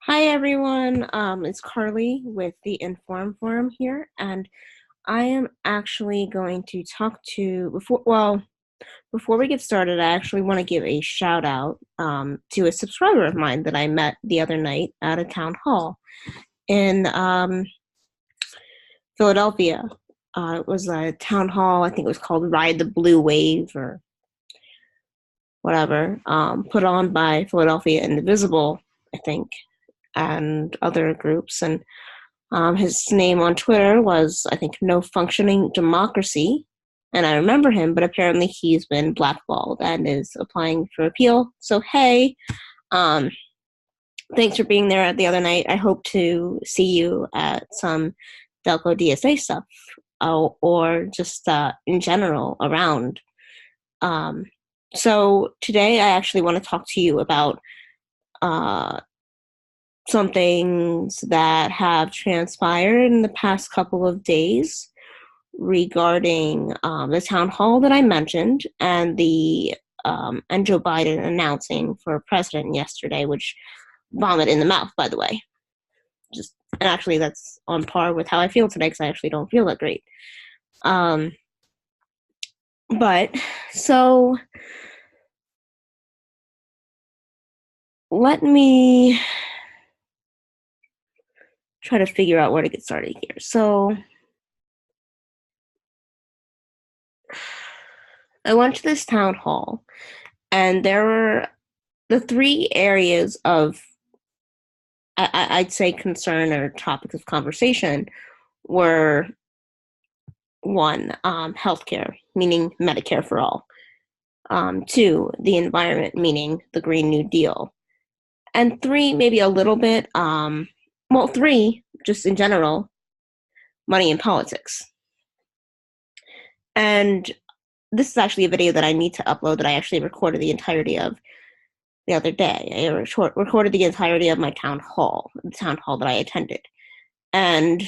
Hi everyone, it's Carly with the Inform Forum here, and I am actually going to talk to before we get started. I actually want to give a shout out to a subscriber of mine that I met the other night at a town hall in Philadelphia. It was a town hall. I think it was called Ride the Blue Wave or whatever, put on by Philadelphia Indivisible, I think, and other groups. And his name on Twitter was, I think, No Functioning Democracy. And I remember him, but apparently he's been blackballed and is applying for appeal. So, hey, um, thanks for being there the other night. I hope to see you at some Delco DSA stuff or just in general around. Um, so, today I actually want to talk to you about uh, some things that have transpired in the past couple of days regarding the town hall that I mentioned and and Joe Biden announcing for president yesterday, which vomit in the mouth, by the way. Just and actually that's on par with how I feel today because I actually don't feel that great. Um, but so let me try to figure out where to get started here. So I went to this town hall, and there were the three areas of I'd say concern or topics of conversation were one, healthcare, meaning Medicare for all. Two, the environment, meaning the Green New Deal. And three, maybe a little bit, three, just in general, money and politics. And this is actually a video that I need to upload that I actually recorded the entirety of the other day. I recorded the entirety of my town hall, the town hall that I attended. And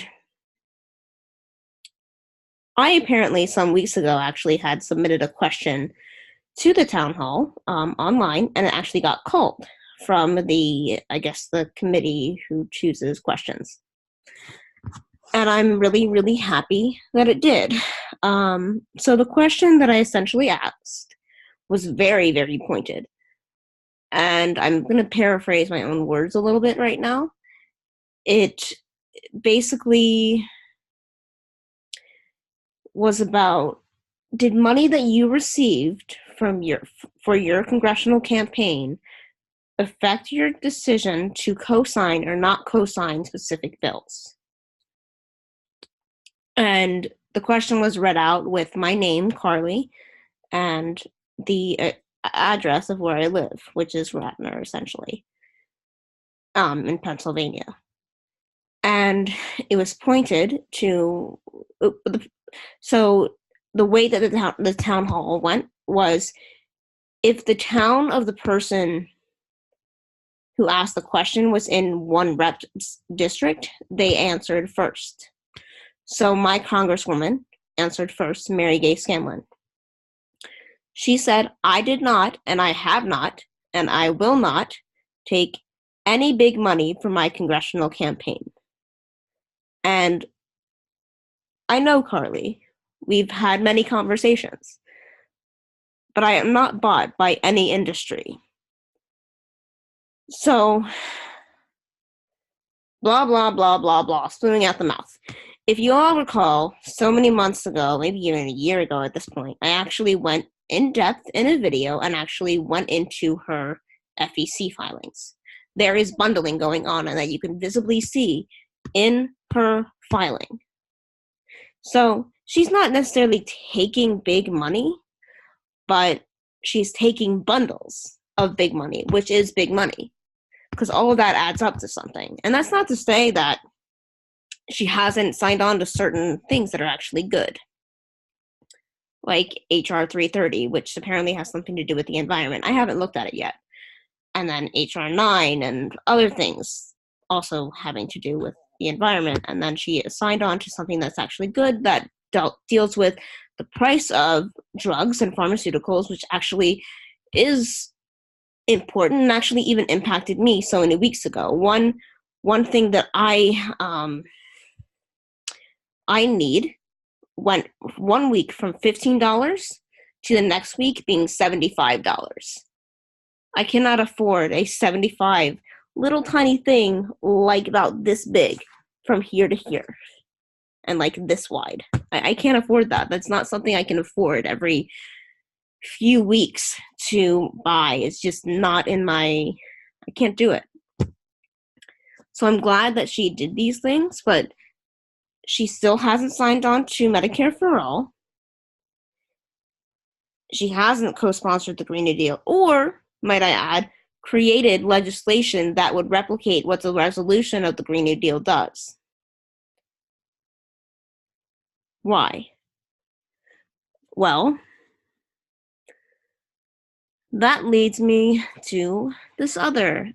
I apparently some weeks ago actually had submitted a question to the town hall online, and it actually got called from I guess, the committee who chooses questions. And I'm really, really happy that it did. So the question that I essentially asked was very, very pointed. And I'm going to paraphrase my own words a little bit right now. It basically was about, did money that you received for your congressional campaign affect your decision to co-sign or not co-sign specific bills? And the question was read out with my name, Carly, and the address of where I live, which is Radnor, essentially, in Pennsylvania. And it was pointed to, so the way that the town hall went was, if the town of the person who asked the question was in one rep district, they answered first. So my congresswoman answered first, Mary Gay Scanlon. She said, I did not, and I have not, and I will not take any big money for my congressional campaign. And I know, Carly, we've had many conversations, but I am not bought by any industry. So, blah, blah, blah, blah, blah, spewing out the mouth. If you all recall, so many months ago, maybe even a year ago at this point, I actually went in depth in a video and actually went into her FEC filings. There is bundling going on, and that you can visibly see in her filing. So she's not necessarily taking big money, but she's taking bundles of big money, which is big money, because all of that adds up to something. And that's not to say that she hasn't signed on to certain things that are actually good, like HR 330, which apparently has something to do with the environment. I haven't looked at it yet. And then HR 9 and other things also having to do with the environment. And then she signed on to something that's actually good that deals with the price of drugs and pharmaceuticals, which actually is important and actually even impacted me so many weeks ago. One thing that I need went 1 week from $15 to the next week being $75. I cannot afford a 75 little tiny thing like about this big from here to here and like this wide. I can't afford that. That's not something I can afford every few weeks to buy. It's just not in my, I can't do it. So I'm glad that she did these things, but she still hasn't signed on to Medicare for All. She hasn't co-sponsored the Green New Deal, or, might I add, created legislation that would replicate what the resolution of the Green New Deal does. Why? Well, that leads me to this other,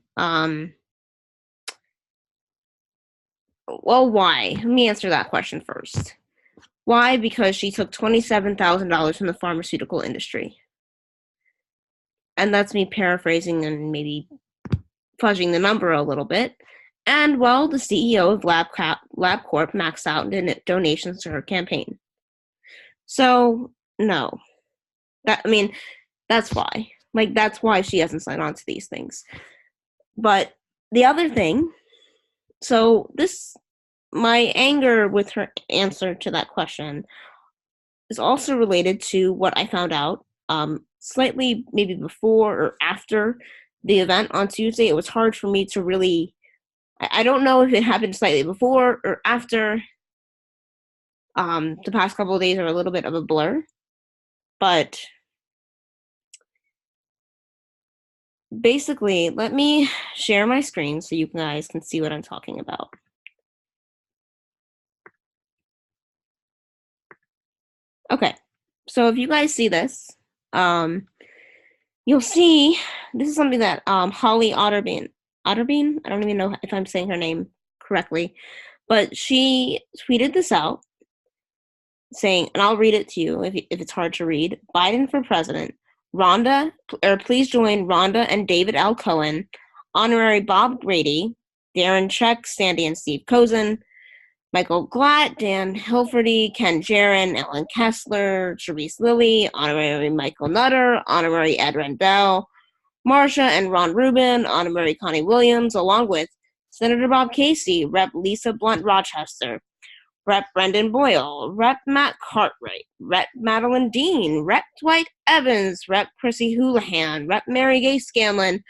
why? Let me answer that question first. Why? Because she took $27,000 from the pharmaceutical industry. And that's me paraphrasing and maybe fudging the number a little bit. And, well, the CEO of LabCorp maxed out donations to her campaign. So, no. That's why. Like, that's why she hasn't signed on to these things. But the other thing, so my anger with her answer to that question is also related to what I found out slightly maybe before or after the event on Tuesday. It was hard for me to really, I don't know if it happened slightly before or after. The past couple of days are a little bit of a blur, but basically, let me share my screen so you guys can see what I'm talking about. Okay, so if you guys see this, you'll see this is something that Holly Otterbein, I don't even know if I'm saying her name correctly, but she tweeted this out saying, and I'll read it to you if it's hard to read. Biden for president. Please join Rhonda and David L. Cohen, honorary Bob Grady, Darren Check, Sandy and Steve Kozin, Michael Glatt, Dan Hilferty, Ken Jaron, Ellen Kessler, Therese Lilly, honorary Michael Nutter, honorary Ed Rendell, Marsha and Ron Rubin, honorary Connie Williams, along with Senator Bob Casey, Rep. Lisa Blunt Rochester, Rep. Brendan Boyle, Rep. Matt Cartwright, Rep. Madeline Dean, Rep. Dwight Evans, Rep. Chrissy Houlihan, Rep. Mary Gay Scanlon,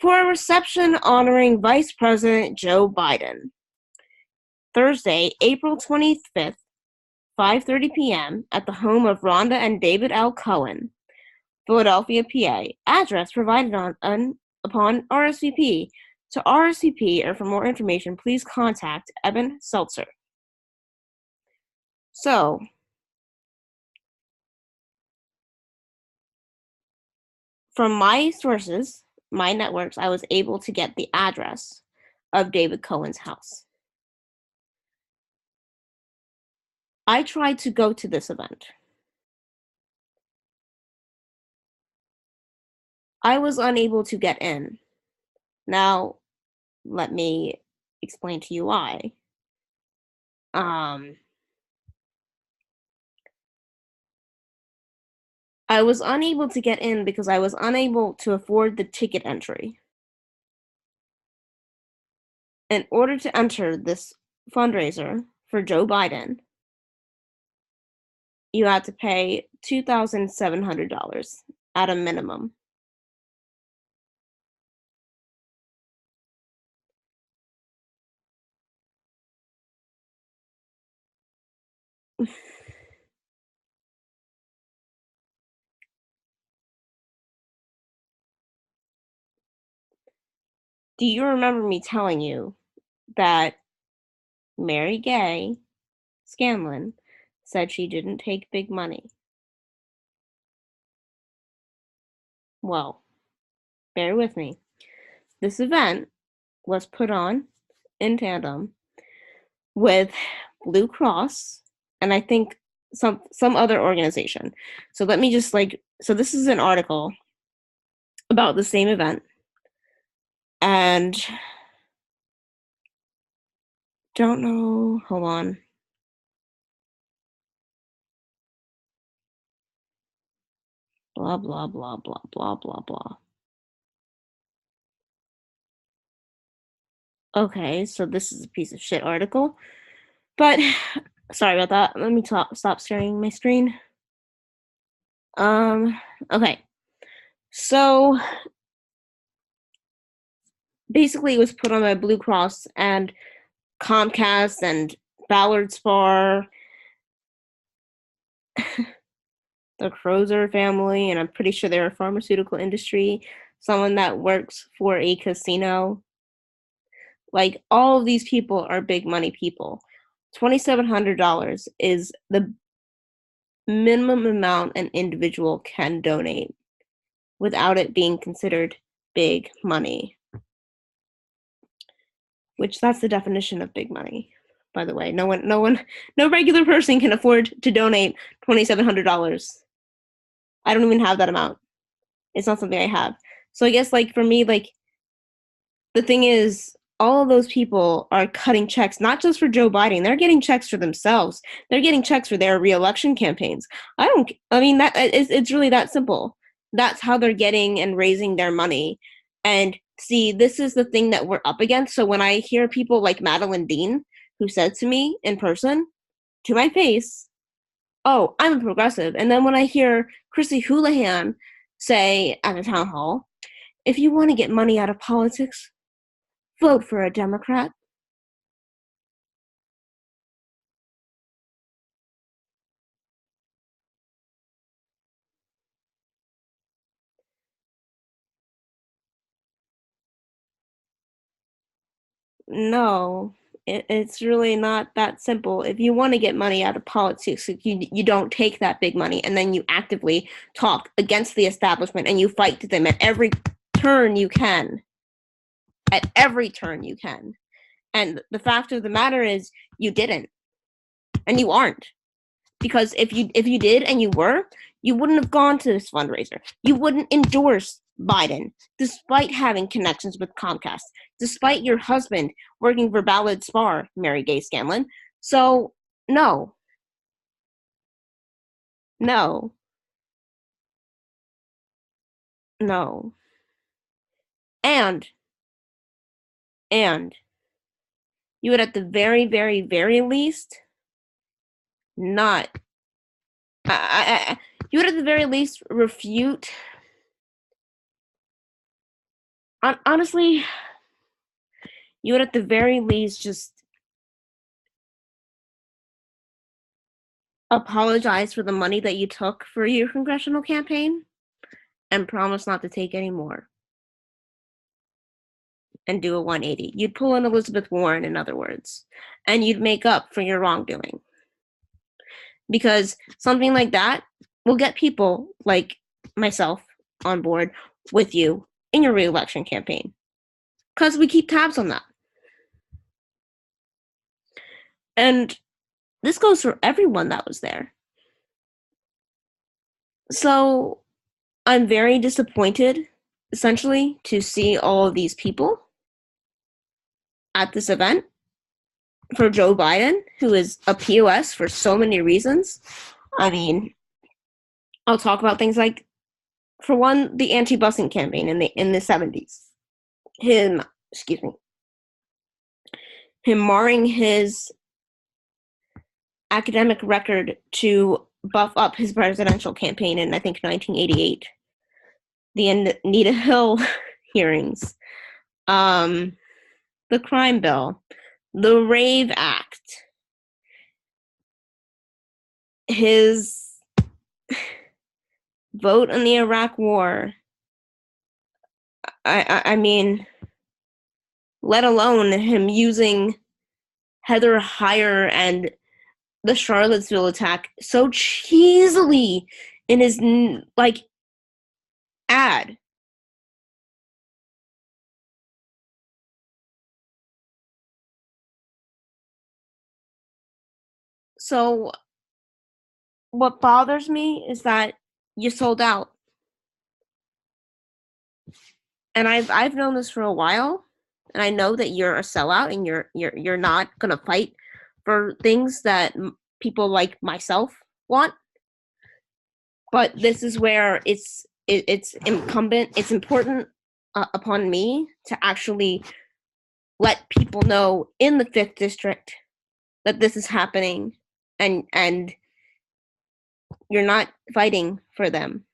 for a reception honoring Vice President Joe Biden. Thursday, April 25th, 5:30 p.m. at the home of Rhonda and David L. Cohen, Philadelphia, PA. Address provided upon RSVP. To RSVP or for more information, please contact Eben Seltzer. So, from my sources, my networks, I was able to get the address of David Cohen's house. I tried to go to this event. I was unable to get in. Now, let me explain to you why. I was unable to get in because I was unable to afford the ticket entry. In order to enter this fundraiser for Joe Biden, you had to pay $2,700 at a minimum. Do you remember me telling you that Mary Gay Scanlon said she didn't take big money? Well, bear with me. This event was put on in tandem with Blue Cross and I think some other organization. So let me just so this is an article. about the same event, and don't know. Hold on. Blah blah blah blah blah blah blah. Okay, so this is a piece of shit article, but sorry about that. Let me stop sharing my screen. Um. Okay. So basically, it was put on by Blue Cross and Comcast and Ballard Spar, the Crozer family, and I'm pretty sure they're a pharmaceutical industry, someone that works for a casino. Like, all of these people are big money people. $2,700 is the minimum amount an individual can donate without it being considered big money. Which that's the definition of big money, by the way. No regular person can afford to donate $2,700. I don't even have that amount. It's not something I have. So I guess, like, for me, like, the thing is, all of those people are cutting checks, not just for Joe Biden. They're getting checks for themselves. They're getting checks for their reelection campaigns. I mean, it's really that simple. That's how they're getting and raising their money. And see, this is the thing that we're up against. So when I hear people like Madeline Dean, who said to me in person, to my face, oh, I'm a progressive. And then when I hear Chrissy Houlihan say at a town hall, if you want to get money out of politics, vote for a Democrat. No, it's really not that simple. If you want to get money out of politics, you don't take that big money and then you actively talk against the establishment and you fight them at every turn you can. At every turn you can. And the fact of the matter is, you didn't, and you aren't. Because if you did and you were, you wouldn't have gone to this fundraiser. You wouldn't endorse Biden, despite having connections with Comcast, despite your husband working for Ballard Spar, Mary Gay Scanlon. So no, no, no, and and you would at the very, very, very least not. You would at the very least refute. Honestly, you would at the very least just apologize for the money that you took for your congressional campaign and promise not to take any more and do a 180. You'd pull in Elizabeth Warren, in other words, and you'd make up for your wrongdoing. Because something like that will get people like myself on board with you in your reelection campaign. Because we keep tabs on that. And this goes for everyone that was there. So I'm very disappointed, essentially, to see all of these people at this event for Joe Biden, who is a POS for so many reasons. I mean, I'll talk about things like, for one, the anti-busing campaign in the 70s. Excuse me, him marring his academic record to buff up his presidential campaign in, I think, 1988. The Anita Hill hearings, the crime bill, the Rave Act, his vote on the Iraq War. I mean, let alone him using Heather Heyer and the Charlottesville attack so cheesily in his like ad. So what bothers me is that you sold out. And I've known this for a while, and I know that you're a sellout, and you're not gonna fight for things that people like myself want. But this is where it's incumbent, it's important upon me to actually let people know in the 5th district that this is happening, and you're not fighting for them.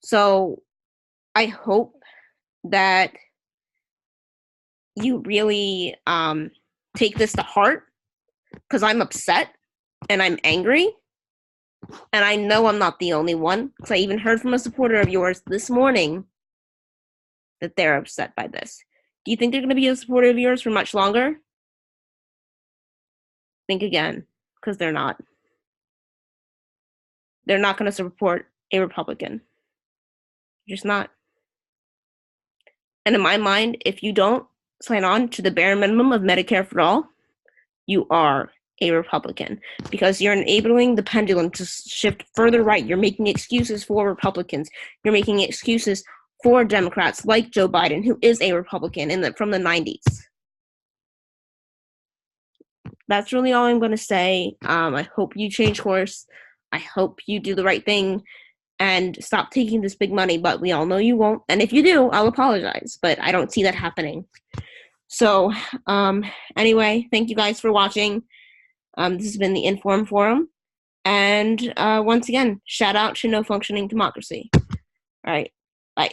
So I hope that you really take this to heart, because I'm upset and I'm angry, and I know I'm not the only one, because I even heard from a supporter of yours this morning that they're upset by this. Do you think they're going to be a supporter of yours for much longer? Think again, because they're not. They're not going to support a Republican. They're just not. And in my mind, if you don't sign on to the bare minimum of Medicare for all, you are a Republican, because you're enabling the pendulum to shift further right. You're making excuses for Republicans. You're making excuses for Democrats like Joe Biden, who is a Republican from the 90s. That's really all I'm going to say. I hope you change course. I hope you do the right thing and stop taking this big money, but we all know you won't. And if you do, I'll apologize, but I don't see that happening. So anyway, thank you guys for watching. This has been the Inform Forum. And once again, shout out to No Functioning Democracy. All right, bye.